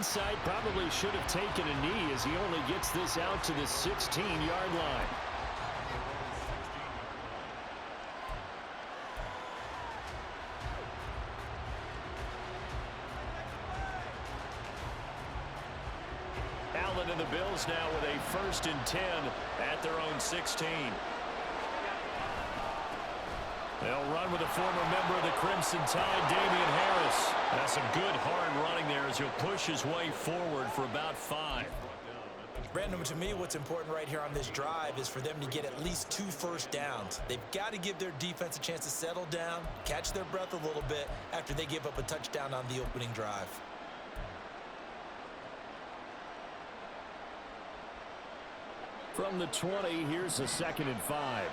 Side probably should have taken a knee as he only gets this out to the 16-yard line. Allen and the Bills now with a 1st and 10 at their own 16. They'll run with a former member of the Crimson Tide, Damian Harris. That's some good hard running there as he'll push his way forward for about 5. Brandon, to me, what's important right here on this drive is for them to get at least 2 first downs. They've got to give their defense a chance to settle down, catch their breath a little bit after they give up a touchdown on the opening drive. From the 20, here's a 2nd and 5.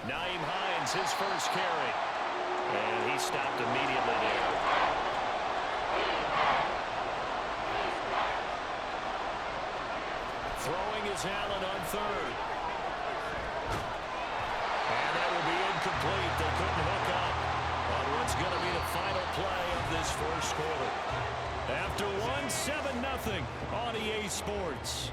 Nyheim Hines, his first carry. And he stopped immediately there. Throwing is Allen on 3rd. And that will be incomplete. They couldn't hook up on what's going to be the final play of this first quarter. After 7-0 on EA Sports.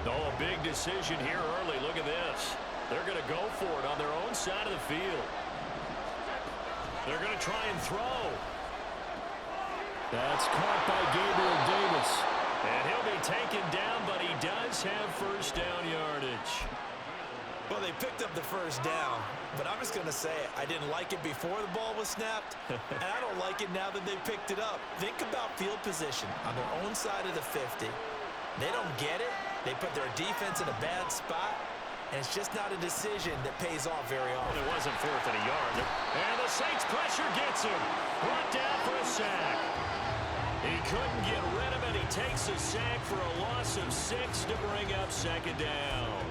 Oh, a big decision here early. Look at this. They're going to go for it on their own side of the field. They're going to try and throw. That's caught by Gabriel Davis. And he'll be taken down, but he does have first down yardage. Well, they picked up the first down, but I'm just going to say it. I didn't like it before the ball was snapped, and I don't like it now that they picked it up. Think about field position on their own side of the 50. They don't get it. They put their defense in a bad spot, and it's just not a decision that pays off very often. It wasn't 4th and a yard. And the Saints pressure gets him. Brought down for a sack. He couldn't get rid of it. He takes a sack for a loss of 6 to bring up 2nd down.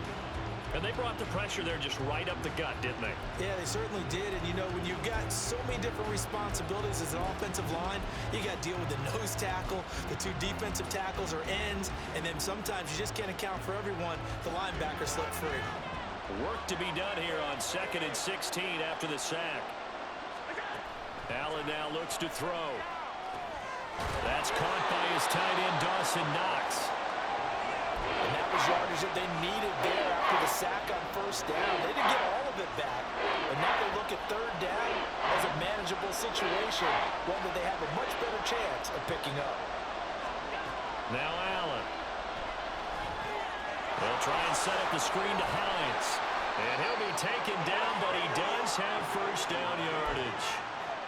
And they brought the pressure there just right up the gut, didn't they? Yeah, they certainly did. And, you know, when you've got so many different responsibilities as an offensive line, you got to deal with the nose tackle, the 2 defensive tackles or ends, and then sometimes you just can't account for everyone. The linebacker slipped free. Work to be done here on 2nd and 16 after the sack. Allen now looks to throw. That's caught by his tight end, Dawson Knox. And that was yardage that they needed there after the sack on 1st down. They didn't get all of it back. But now they look at 3rd down as a manageable situation, one that they have a much better chance of picking up. Now Allen. They'll try and set up the screen to Hines. And he'll be taken down, but he does have first down yardage.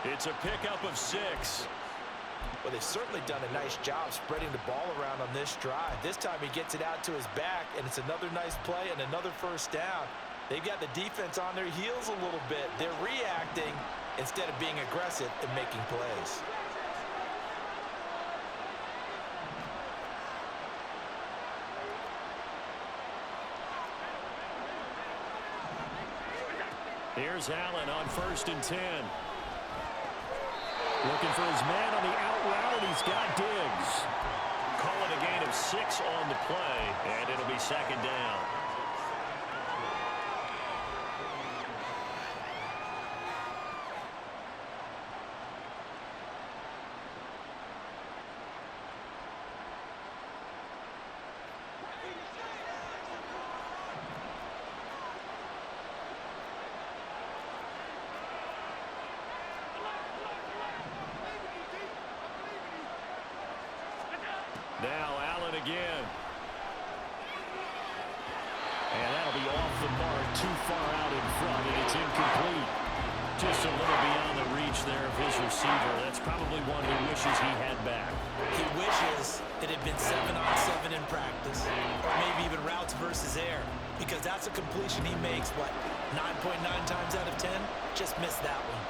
It's a pickup of 6. Well, they've certainly done a nice job spreading the ball around on this drive. This time he gets it out to his back, and it's another nice play and another first down. They've got the defense on their heels a little bit. They're reacting instead of being aggressive and making plays. Here's Allen on 1st and 10. Looking for his man on the out route. He's got Diggs. Call it a gain of 6 on the play, and it'll be 2nd down. Now Allen again. And that'll be off the mark, too far out in front, and it's incomplete. Just a little beyond the reach there of his receiver. That's probably one he wishes he had back. He wishes it had been 7-on-7 in practice, or maybe even routes versus air, because that's a completion he makes, what, 9.9 times out of 10? Just missed that one.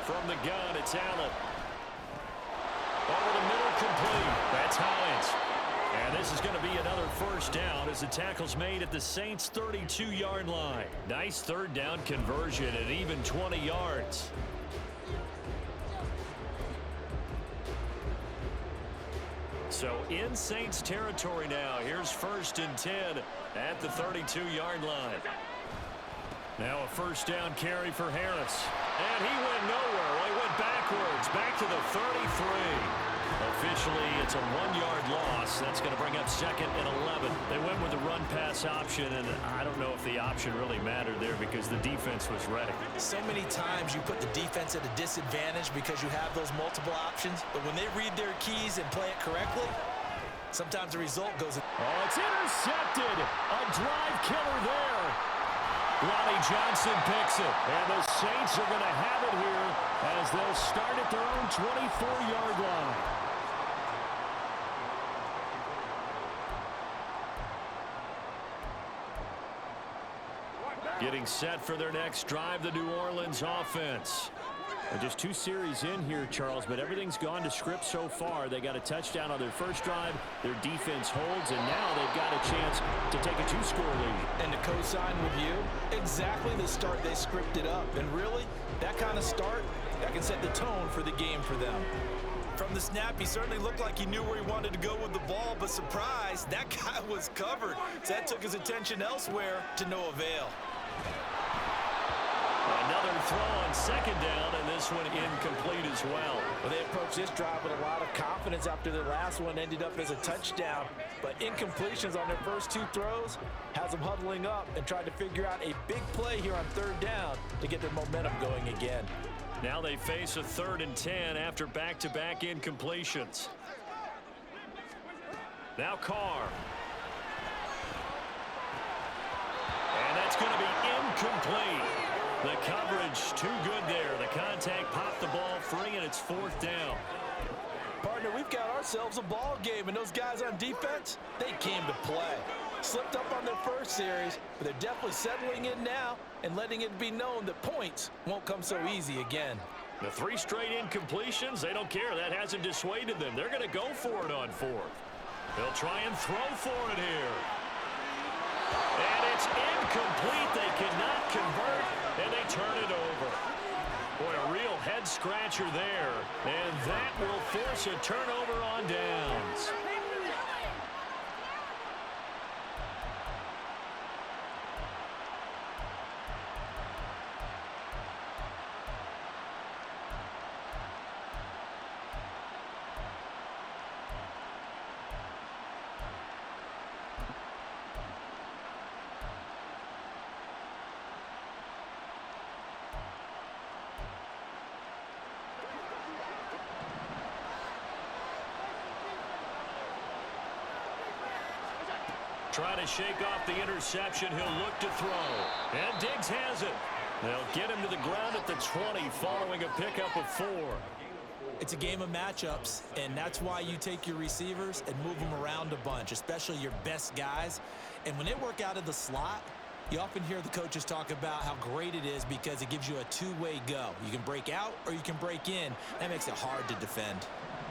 From the gun, it's Allen. this is going to be another first down as the tackle's made at the Saints' 32-yard line. Nice third down conversion at even 20 yards. So in Saints territory now. Here's 1st and 10 at the 32-yard line. Now a first down carry for Harris. And he went nowhere. Well, he went backwards, back to the 33. Officially, it's a 1-yard loss. That's going to bring up 2nd and 11. They went with the run-pass option, and I don't know if the option really mattered there because the defense was ready. So many times you put the defense at a disadvantage because you have those multiple options, but when they read their keys and play it correctly, sometimes the result goes... Oh, it's intercepted. A drive killer there. Lonnie Johnson picks it, and the Saints are going to have it here as they'll start at their own 24-yard line. Getting set for their next drive, the New Orleans offense. And just 2 series in here, Charles, but everything's gone to script so far. They got a touchdown on their first drive. Their defense holds, and now they've got a chance to take a 2-score lead. And to co-sign with you, exactly the start they scripted up. And really, that kind of start, that can set the tone for the game for them. From the snap, he certainly looked like he knew where he wanted to go with the ball, but surprise, that guy was covered. So that took his attention elsewhere to no avail. Another throw on 2nd down, and this one incomplete as well. Well, they approached this drive with a lot of confidence after the last one ended up as a touchdown. But incompletions on their first 2 throws has them huddling up and trying to figure out a big play here on 3rd down to get their momentum going again. Now they face a 3rd and 10 after back-to-back incompletions. Now Carr. And that's going to be incomplete. The coverage too good there. The contact popped the ball free, and it's 4th down. Partner, we've got ourselves a ball game, and those guys on defense, they came to play. Slipped up on their first series, but they're definitely settling in now and letting it be known that points won't come so easy again. The 3 straight incompletions, they don't care. That hasn't dissuaded them. They're going to go for it on 4th. They'll try and throw for it here. And it's incomplete. They cannot convert, and they turn it over. Boy, a real head-scratcher there. And that will force a turnover on downs. Trying to shake off the interception. He'll look to throw. And Diggs has it. They'll get him to the ground at the 20 following a pickup of 4. It's a game of matchups, and that's why you take your receivers and move them around a bunch, especially your best guys. And when they work out of the slot, you often hear the coaches talk about how great it is because it gives you a 2-way go. You can break out or you can break in. That makes it hard to defend.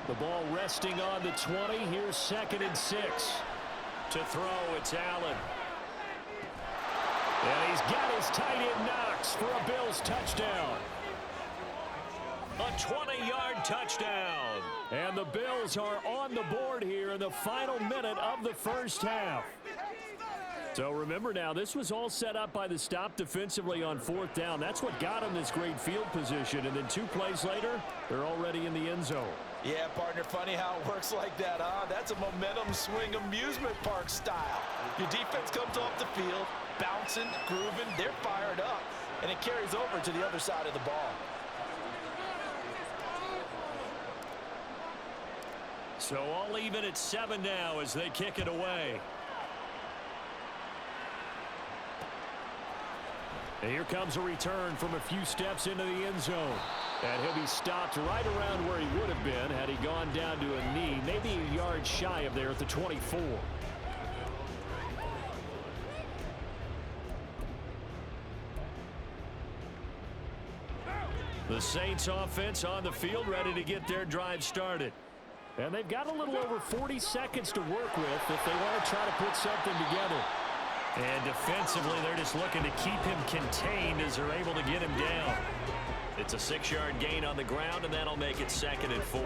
The ball resting on the 20. Here's 2nd and 6. To throw, it's Allen. And he's got his tight end Knox for a Bills touchdown. A 20-yard touchdown. And the Bills are on the board here in the final minute of the first half. So remember now, this was all set up by the stop defensively on 4th down. That's what got them this great field position. And then 2 plays later, they're already in the end zone. Yeah, partner, funny how it works like that, huh? That's a momentum swing amusement park style. Your defense comes off the field, bouncing, grooving, they're fired up, and it carries over to the other side of the ball. So all even at 7 now as they kick it away. And here comes a return from a few steps into the end zone. And he'll be stopped right around where he would have been had he gone down to a knee, maybe a yard shy of there at the 24. The Saints offense on the field ready to get their drive started. And they've got a little over 40 seconds to work with if they want to try to put something together. And defensively, they're just looking to keep him contained as they're able to get him down. It's a 6-yard gain on the ground, and that'll make it 2nd and 4.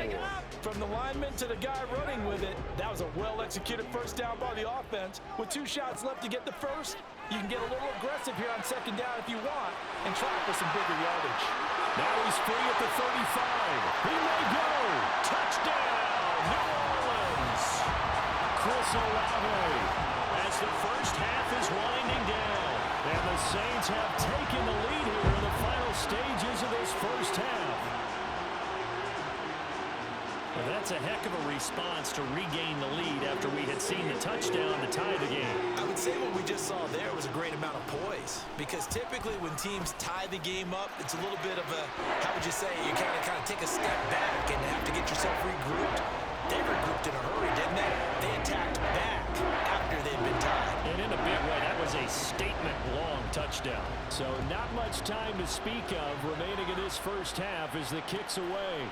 From the lineman to the guy running with it, that was a well-executed first down by the offense. With 2 shots left to get the first, you can get a little aggressive here on 2nd down if you want and try for some bigger yardage. Now he's free at the 35. He may go. Touchdown, New Orleans. Chris Olave as the first half is winding down. And the Saints have taken the lead here in the final stages of this first half. Well, that's a heck of a response to regain the lead after we had seen the touchdown to tie the game. I would say what we just saw there was a great amount of poise, because typically when teams tie the game up, it's a little bit of a, how would you say, you kind of take a step back and have to get yourself regrouped. They regrouped in a hurry, didn't they? They attacked back after they'd been tied. And in a big way, that was a statement-long touchdown. So not much time to speak of remaining in this first half as the kick's away.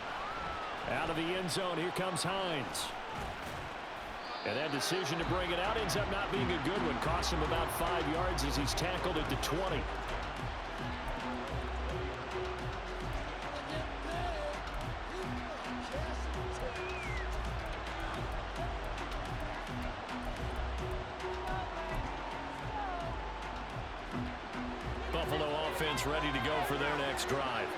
Out of the end zone, here comes Hines. And that decision to bring it out ends up not being a good one. Costs him about 5 yards as he's tackled at the 20. Buffalo offense ready to go for their next drive.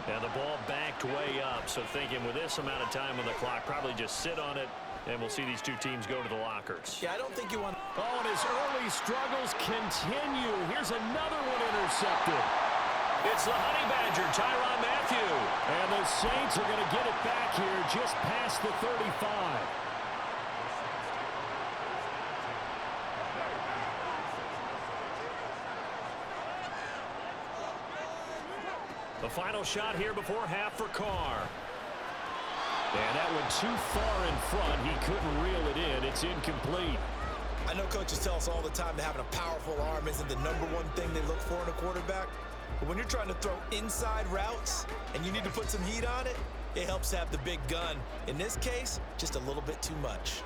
And the ball backed way up, so thinking with this amount of time on the clock, probably just sit on it, and we'll see these two teams go to the lockers. Yeah, I don't think you want... Oh, and his early struggles continue. Here's another one intercepted. It's the Honey Badger, Tyrann Mathieu. And the Saints are going to get it back here just past the 35. The final shot here before half for Carr. And that one too far in front. He couldn't reel it in. It's incomplete. I know coaches tell us all the time that having a powerful arm isn't the #1 thing they look for in a quarterback. But when you're trying to throw inside routes and you need to put some heat on it, it helps to have the big gun. In this case, just a little bit too much.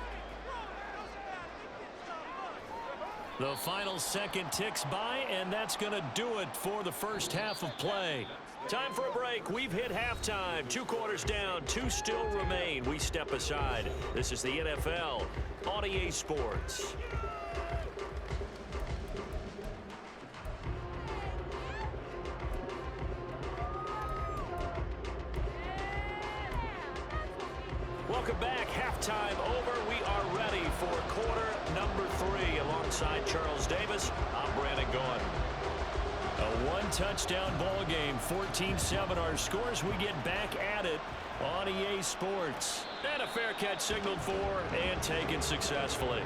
The final second ticks by, and that's going to do it for the first half of play. Time for a break. We've hit halftime. 2 quarters down, 2 still remain. We step aside. This is the NFL on EA Sports. Welcome back. Halftime over. We are ready for quarter number 3. Alongside Charles Davis, I'm Brandon Gaudin. A 1-touchdown ball game, 14-7 our scores. We get back at it on EA Sports. And a fair catch signaled for and taken successfully.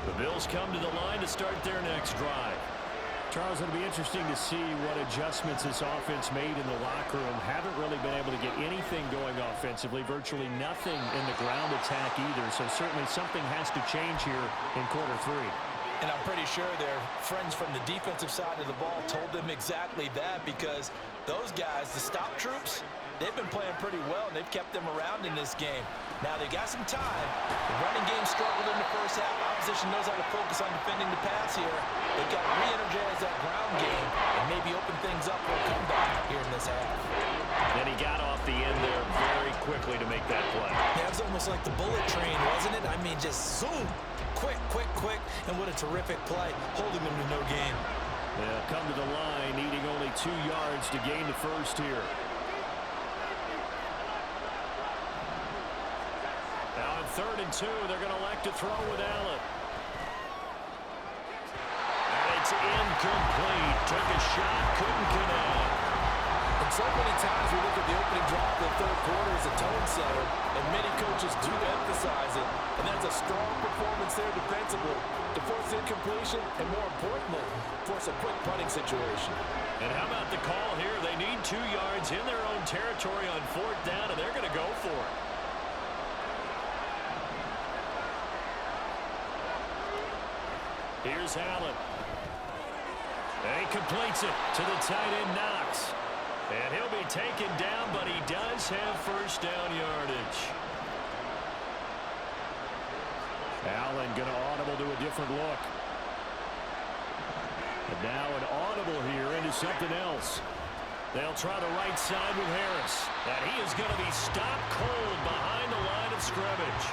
The Bills come to the line to start their next drive. Charles, it'll be interesting to see what adjustments this offense made in the locker room. Haven't really been able to get anything going offensively, virtually nothing in the ground attack either. So certainly something has to change here in quarter 3. And I'm pretty sure their friends from the defensive side of the ball told them exactly that, because those guys, the stop troops, they've been playing pretty well, and they've kept them around in this game. Now, they got some time. The running game struggled in the first half. Opposition knows how to focus on defending the pass here. They've got to re-energize that ground game and maybe open things up for a comeback here in this half. And he got off the end there very quickly to make that play. That was almost like the bullet train, wasn't it? I mean, just zoom. Quick, quick, quick. And what a terrific play, holding them to no gain. Yeah, come to the line, needing only 2 yards to gain the first here. Now on 3rd and 2, they're going to elect to throw with Allen. And it's incomplete. Took a shot, couldn't connect. And so many times we look at the opening drive of the 3rd quarter as a tone setter, and many coaches coaches do emphasize it, and that's a strong performance there defensively to force incompletion and, more importantly, force a quick punting situation. And how about the call here? They need 2 yards in their own territory on 4th down, and they're going to go for it. Here's Allen. And he completes it to the tight end, Knox. And he'll be taken down, but he does have 1st down yardage. Allen going to audible to a different look. And now an audible here into something else. They'll try the right side with Harris. And he is going to be stopped cold behind the line of scrimmage.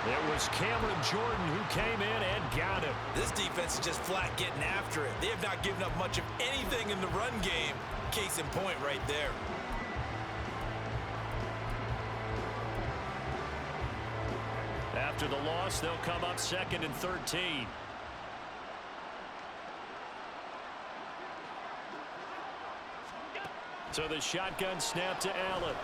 It was Cameron Jordan who came in and got him. This defense is just flat getting after it. They have not given up much of anything in the run game. Case in point right there. After the loss, they'll come up 2nd and 13. So the shotgun snap to Allen.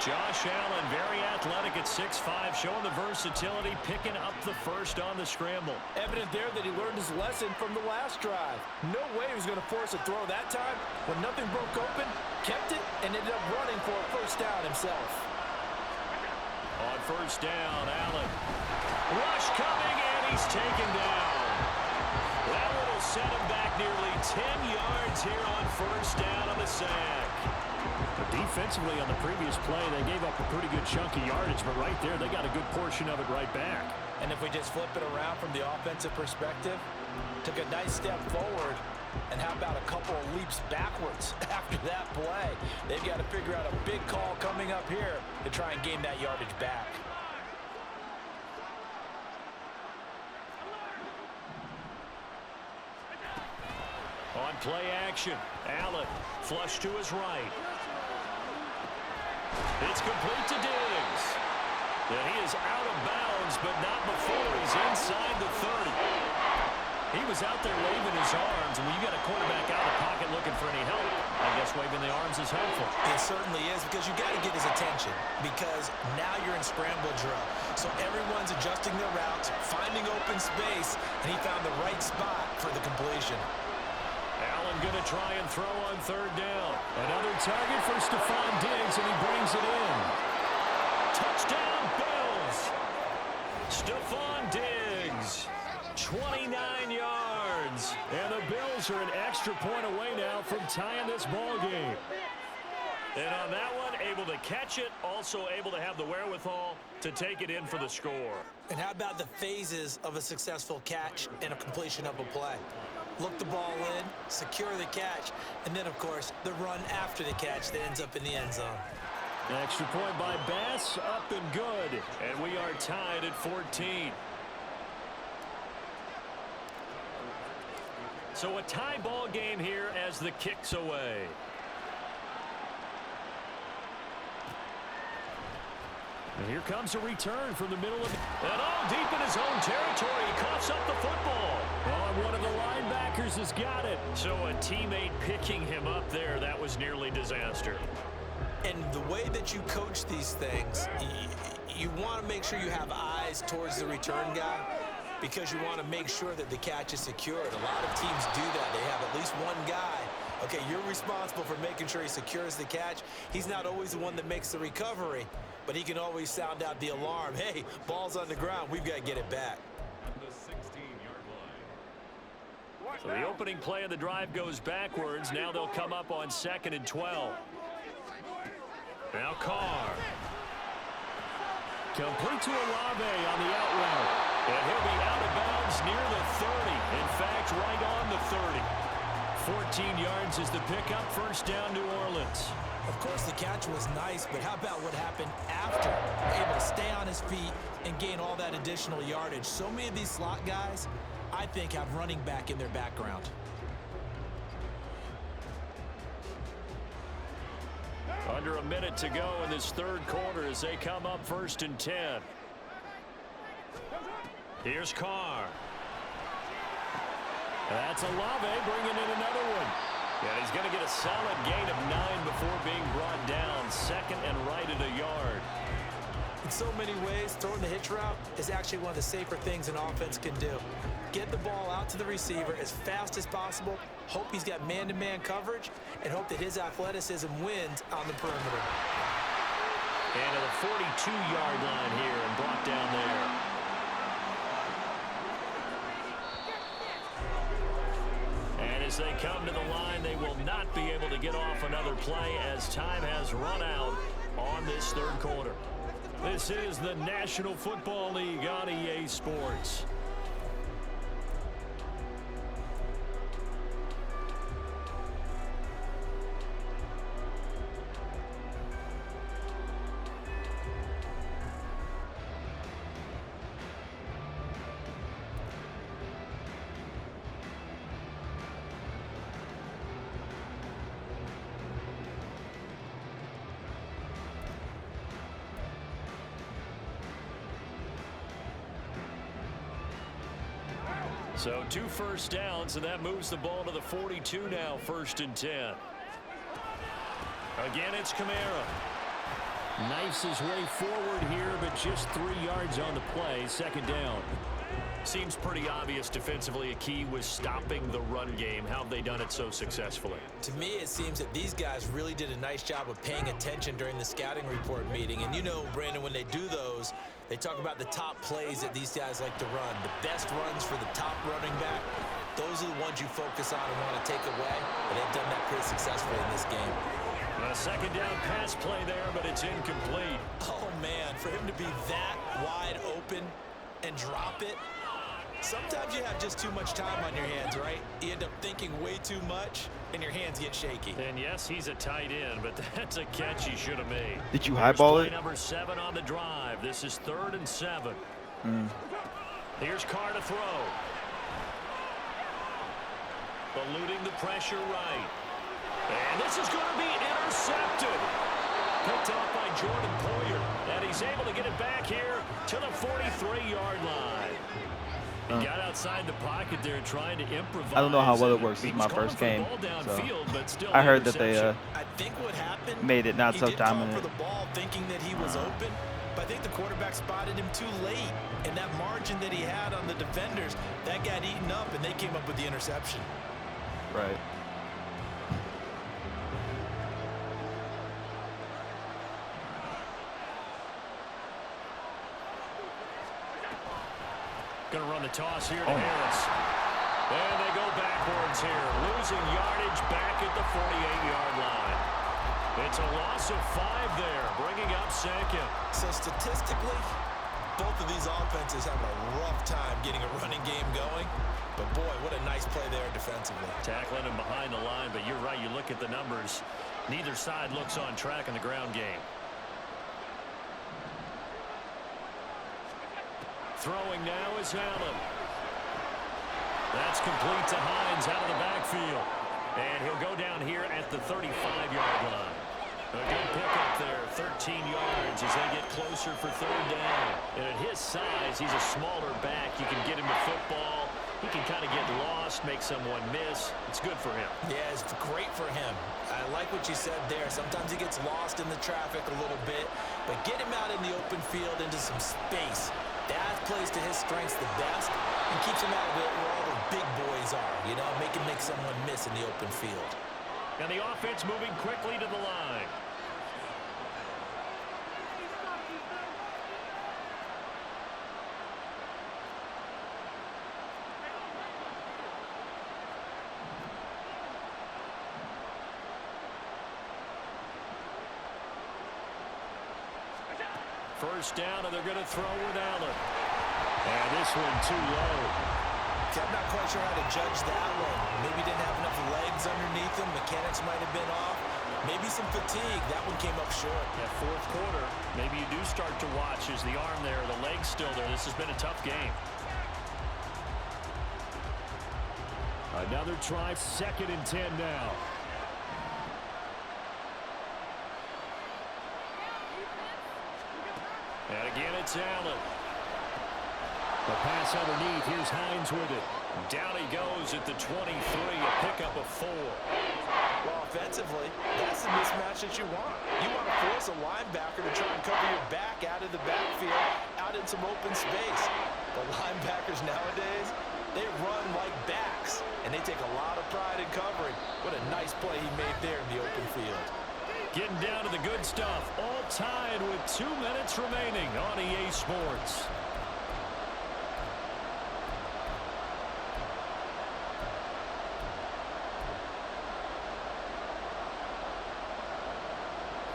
Josh Allen, very athletic at 6'5", showing the versatility, picking up the 1st on the scramble. Evident there that he learned his lesson from the last drive. No way he was going to force a throw that time. When nothing broke open, kept it, and ended up running for a 1st down himself. On 1st down, Allen. Rush coming, and he's taken down. That will set him back nearly 10 yards here on 1st down on the sack. Defensively on the previous play, they gave up a pretty good chunk of yardage, but right there, they got a good portion of it right back. And if we just flip it around from the offensive perspective, took a nice step forward, and how about a couple of leaps backwards after that play? They've got to figure out a big call coming up here to try and gain that yardage back. On play action, Allen flush to his right. It's complete to Diggs. And he is out of bounds, but not before he's inside the 30. He was out there waving his arms, and when you got a quarterback out of the pocket looking for any help, I guess waving the arms is helpful. It certainly is, because you got to get his attention, because now you're in scramble drill. So everyone's adjusting their routes, finding open space, and he found the right spot for the completion. Allen going to try and throw on 3rd down. Another target for Stephon Diggs, and he brings it in. Touchdown, Bills. Stephon Diggs, 29 yards. And the Bills are an extra point away now from tying this ball game. And on that one, able to catch it, also able to have the wherewithal to take it in for the score. And how about the phases of a successful catch and a completion of a play? Look the ball in, secure the catch, and then, of course, the run after the catch that ends up in the end zone. An extra point by Bass, up and good. And we are tied at 14. So a tie ball game here as the kick's away. And here comes a return from the middle of and all deep in his own territory. He coughs up the football. Oh, and one of the linebackers has got it. So a teammate picking him up there, that was nearly disaster. And the way that you coach these things, you want to make sure you have eyes towards the return guy, because you want to make sure that the catch is secured. A lot of teams do that. They have at least one guy. Okay, you're responsible for making sure he secures the catch. He's not always the one that makes the recovery, but he can always sound out the alarm. Hey, ball's on the ground. We've got to get it back. So the opening play of the drive goes backwards. Now they'll come up on 2nd and 12. Now Carr. Complete to Olave on the out route. And he'll be out of bounds near the 30. In fact, right on the 30. 14 yards is the pickup. 1st down, New Orleans. Of course, the catch was nice, but how about what happened after? Able to stay on his feet and gain all that additional yardage. So many of these slot guys, I think, have running back in their background. Under a minute to go in this 3rd quarter as they come up 1st and 10. Here's Carr. That's Olave bringing in another one. And he's going to get a solid gain of 9 before being brought down. Second and right at a yard. In so many ways, throwing the hitch route is actually one of the safer things an offense can do. Get the ball out to the receiver as fast as possible, hope he's got man-to-man coverage, and hope that his athleticism wins on the perimeter. And to the 42-yard line here and brought down there. And as they come to the line, they will not be able to get off another play as time has run out on this third quarter. This is the National Football League on EA Sports. So 2 first downs, and that moves the ball to the 42 now, 1st and 10. Again, it's Kamara. Knifes his way forward here, but just 3 yards on the play. 2nd down. Seems pretty obvious defensively a key was stopping the run game. How have they done it so successfully? To me, it seems that these guys really did a nice job of paying attention during the scouting report meeting. And you know, Brandon, when they do those, they talk about the top plays that these guys like to run. The best runs for the top running back, those are the ones you focus on and want to take away. And they've done that pretty successfully in this game. A 2nd down pass play there, but it's incomplete. Oh, man, for him to be that wide open and drop it. Sometimes you have just too much time on your hands, right? You end up thinking way too much, and your hands get shaky. And yes, he's a tight end, but that's a catch he should have made. Did you highball it? Number 7 on the drive. This is 3rd and 7. Here's Carr to throw. Eluding the pressure right. And this is going to be intercepted. Picked off by Jordan Poyer. And he's able to get it back here to the 43-yard line. He got outside the pocket there trying to improvise. I don't know how well it works. This is my first game. So I heard that they I think what happened, made it not so dominant. for the ball thinking that he was open, but I think the quarterback spotted him too late. And that margin that he had on the defenders, that got eaten up, and they came up with the interception. Right. Going to run the toss here to Harris. And they go backwards here. Losing yardage back at the 48-yard line. It's a loss of 5 there, bringing up 2nd. So statistically, both of these offenses have a rough time getting a running game going. But, boy, what a nice play there defensively. Tackling him behind the line, but you're right. You look at the numbers. Neither side looks on track in the ground game. Throwing now is Allen. That's complete to Hines out of the backfield. And he'll go down here at the 35-yard line. A good pickup there, 13 yards as they get closer for 3rd down. And at his size, he's a smaller back. You can get him the football. He can kind of get lost, make someone miss. It's good for him. Yeah, it's great for him. I like what you said there. Sometimes he gets lost in the traffic a little bit. But get him out in the open field into some space. That plays to his strengths the best and keeps him out of it where all the big boys are, you know, make someone miss in the open field. And the offense moving quickly to the line. First down, and they're going to throw with Allen. And this one too low. I'm not quite sure how to judge that one. Maybe didn't have enough legs underneath him. Mechanics might have been off. Maybe some fatigue. That one came up short. That 4th quarter, maybe you do start to watch as the arm there, the leg's still there. This has been a tough game. Another try, 2nd and 10 now. And again, it's Allen. The pass underneath. Here's Hines with it. Down he goes at the 23, a pickup of 4. Well, offensively, that's the mismatch that you want. You want to force a linebacker to try and cover your back out of the backfield, out in some open space. The linebackers nowadays, they run like backs, and they take a lot of pride in covering. What a nice play he made there in the open field. Getting down to the good stuff. All tied with 2 minutes remaining on EA Sports.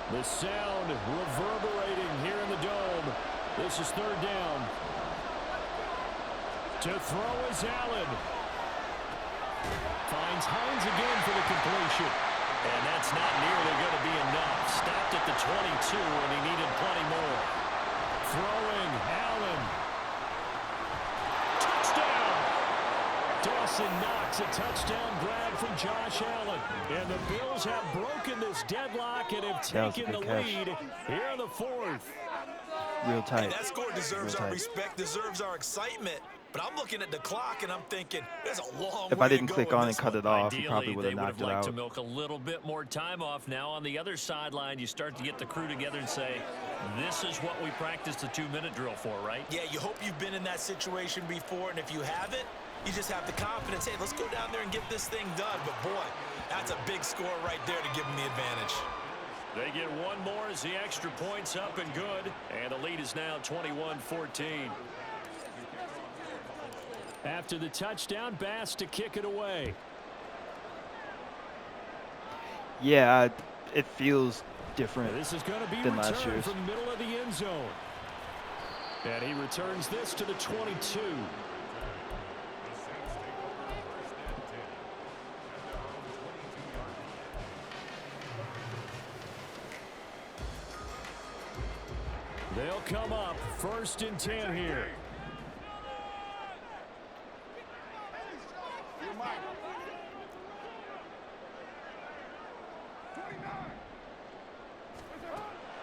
The sound reverberating here in the dome. This is 3rd down. To throw is Allen. Finds Hines again for the completion. And that's not nearly going to be enough. Stopped at the 22, and he needed plenty more. Throwing, Allen. Touchdown! Dawson Knox, a touchdown grab from Josh Allen. And the Bills have broken this deadlock and have taken the lead here in the 4th. Real tight. And that score deserves our respect, deserves our excitement. But I'm looking at the clock, and I'm thinking, there's a long way to go. If I didn't click on and cut it off, he probably would have knocked it out. Ideally, they would have liked to milk a little bit more time off. Now on the other sideline, you start to get the crew together and say, this is what we practiced the 2-minute drill for, right? Yeah, you hope you've been in that situation before, and if you haven't, you just have the confidence, hey, let's go down there and get this thing done. But, boy, that's a big score right there to give them the advantage. They get one more as the extra point's up and good. And the lead is now 21-14. After the touchdown, Bass to kick it away. Yeah, it feels different This is going to be than last returned year's. from the middle of the end zone. And he returns this to the 22. They'll come up 1st and 10 here.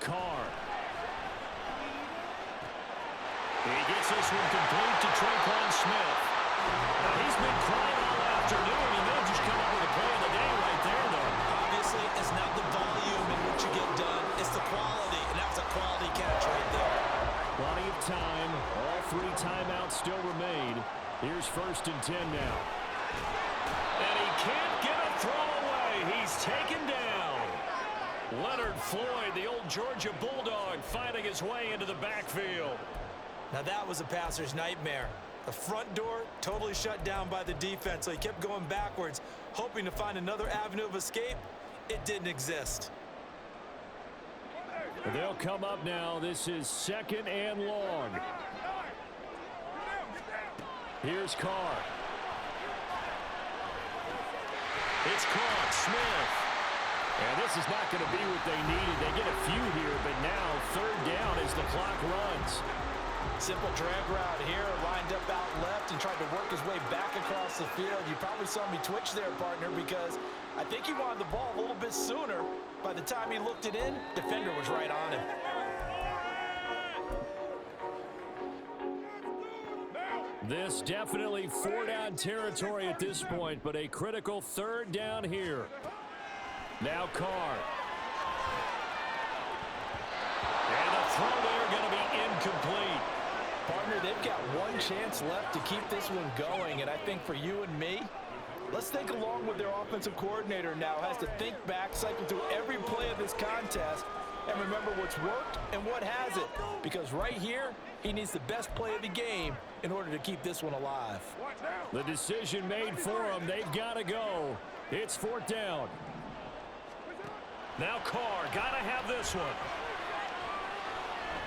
Carr. He gets this one complete to Tre'Quan Smith. Now, he's been crying all afternoon. He may just come up with a play of the day right there, though. Obviously, it's not the volume in which you get done. It's the quality, and that was a quality catch right there. Plenty of time. All 3 timeouts still remain. Here's 1st and 10 now. And he can't get a throw away. He's taken down. Leonard Floyd, the old Georgia Bulldog, finding his way into the backfield. Now, that was a passer's nightmare. The front door totally shut down by the defense, so he kept going backwards, hoping to find another avenue of escape. It didn't exist. They'll come up now. This is 2nd and long. Here's Carr. It's caught. Smith. And this is not going to be what they needed. They get a few here, but now 3rd down as the clock runs. Simple drag route here, lined up out left and tried to work his way back across the field. You probably saw me twitch there, partner, because I think he wanted the ball a little bit sooner. By the time he looked it in, defender was right on him. This definitely 4-down territory at this point, but a critical 3rd down here. Now Carr. And the throw there going to be incomplete. Partner, they've got one chance left to keep this one going, and I think for you and me, let's think along with their offensive coordinator now. Has to think back, cycle through every play of this contest, and remember what's worked and what hasn't. Because right here, he needs the best play of the game in order to keep this one alive. The decision made for him. They've got to go. It's 4th down. Now Carr, got to have this one.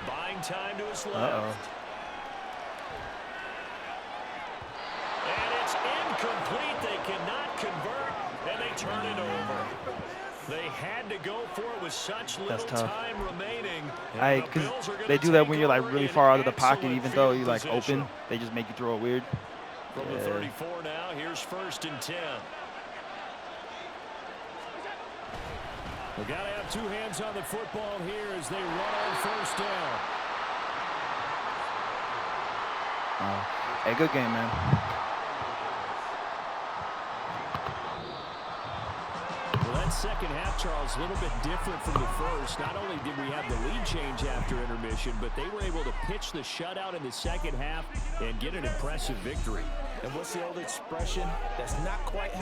Buying time to his left. And it's incomplete. They cannot convert, and they turn it over. They had to go for it with such little time remaining. Because they do that when you're like really far out of the pocket, even though you're like open. They just make you throw it weird. From the 34 now, here's 1st and 10. They got to have 2 hands on the football here as they run on 1st down. Hey, good game, man. That second half, Charles, a little bit different from the first. Not only did we have the lead change after intermission, but they were able to pitch the shutout in the second half and get an impressive victory. And what's the old expression? That's not quite